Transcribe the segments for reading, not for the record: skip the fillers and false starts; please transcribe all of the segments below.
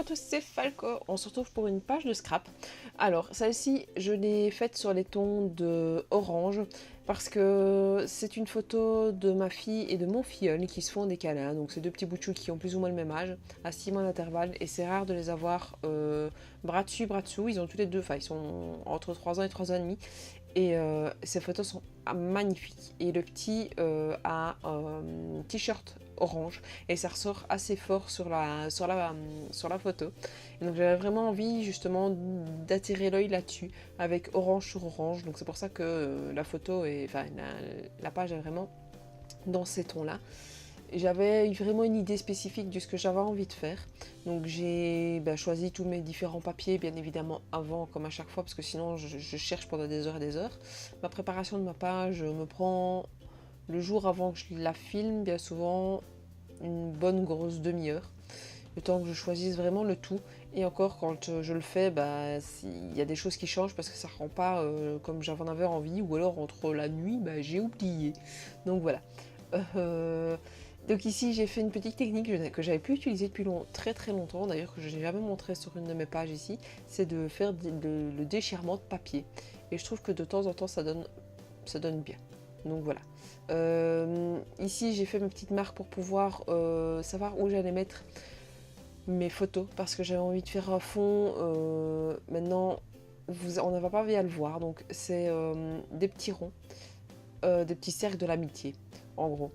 tous, c'est Falco. On se retrouve pour une page de scrap. Alors, celle-ci, je l'ai faite sur les tons de orange parce que c'est une photo de ma fille et de mon filleul qui se font des câlins. Donc, c'est deux petits bouts qui ont plus ou moins le même âge, à 6 mois d'intervalle. Et c'est rare de les avoir bras dessus, bras dessous. Ils ont tous les deux, enfin, ils sont entre 3 ans et 3 ans et demi. Et ces photos sont magnifiques. Et le petit a un t-shirt orange et ça ressort assez fort sur la photo. Et donc j'avais vraiment envie justement d'attirer l'œil là-dessus avec orange sur orange. Donc c'est pour ça que la photo est, enfin la page est vraiment dans ces tons-là. J'avais vraiment une idée spécifique de ce que j'avais envie de faire. Donc j'ai choisi tous mes différents papiers, bien évidemment avant, comme à chaque fois, parce que sinon je cherche pendant des heures et des heures. Ma préparation de ma page me prend le jour avant que je la filme, bien souvent une bonne grosse demi-heure. Le temps que je choisisse vraiment le tout. Et encore, quand je le fais, il y a des choses qui changent parce que ça ne rend pas comme j'en avais envie. Ou alors, entre la nuit, j'ai oublié. Donc voilà. Donc ici j'ai fait une petite technique que j'avais pu utiliser depuis très très longtemps, d'ailleurs que je n'ai jamais montré sur une de mes pages ici, c'est de faire le déchirement de papier. Et je trouve que de temps en temps ça donne bien. Donc voilà. Ici j'ai fait mes petites marques pour pouvoir savoir où j'allais mettre mes photos, parce que j'avais envie de faire un fond. Maintenant on ne va pas bien le voir, donc c'est des petits ronds, des petits cercles de l'amitié en gros.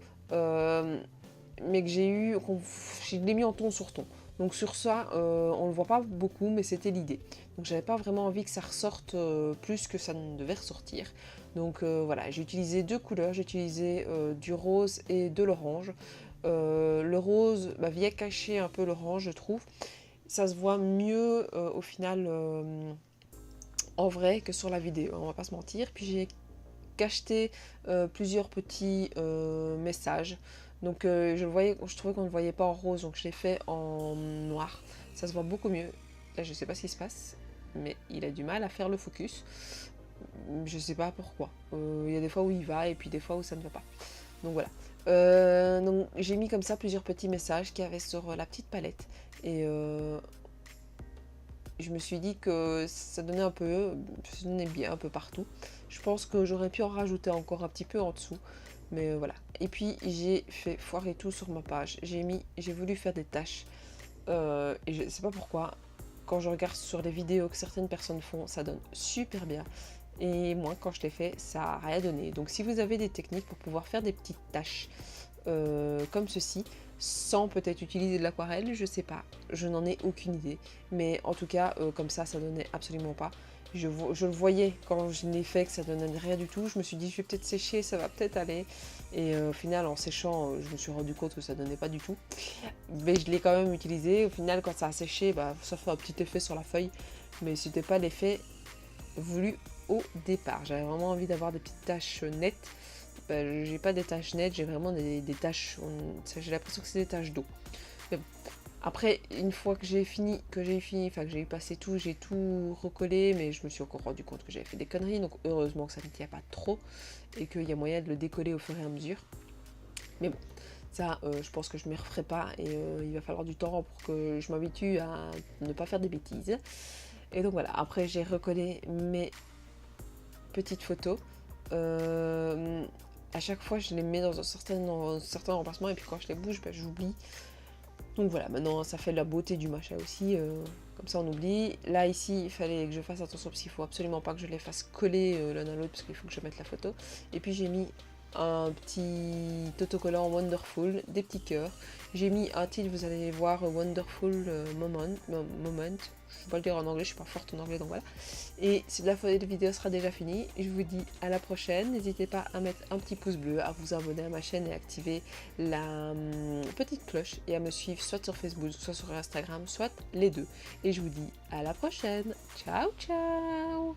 Mais que je l'ai mis en ton sur ton. Donc sur ça, on le voit pas beaucoup, mais c'était l'idée. Donc j'avais pas vraiment envie que ça ressorte plus que ça ne devait ressortir. Donc voilà, j'ai utilisé deux couleurs, j'ai utilisé du rose et de l'orange. Le rose vient cacher un peu l'orange, je trouve. Ça se voit mieux au final en vrai que sur la vidéo, on va pas se mentir. Puis j'ai cacheté plusieurs petits messages. Donc je trouvais qu'on ne le voyait pas en rose, donc je l'ai fait en noir. Ça se voit beaucoup mieux. Là, je sais pas ce qui se passe, mais il a du mal à faire le focus. Je sais pas pourquoi. Il y a des fois où il va et puis des fois où ça ne va pas. Donc voilà. Donc j'ai mis comme ça plusieurs petits messages qu'il y avait sur la petite palette. Et je me suis dit que ça donnait bien un peu partout. Je pense que j'aurais pu en rajouter encore un petit peu en dessous, mais voilà. Et puis j'ai fait foirer tout sur ma page. J'ai voulu faire des tâches, et je sais pas pourquoi. Quand je regarde sur les vidéos que certaines personnes font, ça donne super bien. Et moi, quand je l'ai fait, ça n'a rien donné. Donc si vous avez des techniques pour pouvoir faire des petites tâches comme ceci, sans peut-être utiliser de l'aquarelle, je sais pas, je n'en ai aucune idée, mais en tout cas comme ça donnait absolument pas. Je le voyais quand je l'ai fait que ça donnait rien du tout. Je me suis dit je vais peut-être sécher, ça va peut-être aller, et au final en séchant je me suis rendu compte que ça donnait pas du tout, mais je l'ai quand même utilisé. Au final quand ça a séché, ça fait un petit effet sur la feuille, mais c'était pas l'effet voulu au départ. J'avais vraiment envie d'avoir des petites taches nettes. J'ai pas des taches nettes, j'ai vraiment des taches, j'ai l'impression que c'est des taches d'eau. Après, une fois que j'ai eu passé tout, j'ai tout recollé, mais je me suis encore rendu compte que j'avais fait des conneries, donc heureusement que ça ne tient pas trop et qu'il y a moyen de le décoller au fur et à mesure. Mais bon, ça, je pense que je ne m'y referai pas, et il va falloir du temps pour que je m'habitue à ne pas faire des bêtises. Et donc voilà, après j'ai recollé mes petites photos. À chaque fois je les mets dans un certain emplacement, et puis quand je les bouge, j'oublie. Donc voilà, maintenant ça fait la beauté du machin aussi, comme ça on oublie. Là ici il fallait que je fasse attention parce qu'il faut absolument pas que je les fasse coller l'un à l'autre, parce qu'il faut que je mette la photo. Et puis j'ai mis un petit autocollant Wonderful, des petits cœurs. J'ai mis un titre, vous allez voir, Wonderful moment. Je ne vais pas le dire en anglais, je suis pas forte en anglais, donc voilà. Et la vidéo sera déjà finie. Je vous dis à la prochaine. N'hésitez pas à mettre un petit pouce bleu, à vous abonner à ma chaîne et activer la petite cloche, et à me suivre soit sur Facebook, soit sur Instagram, soit les deux. Et je vous dis à la prochaine. Ciao, ciao!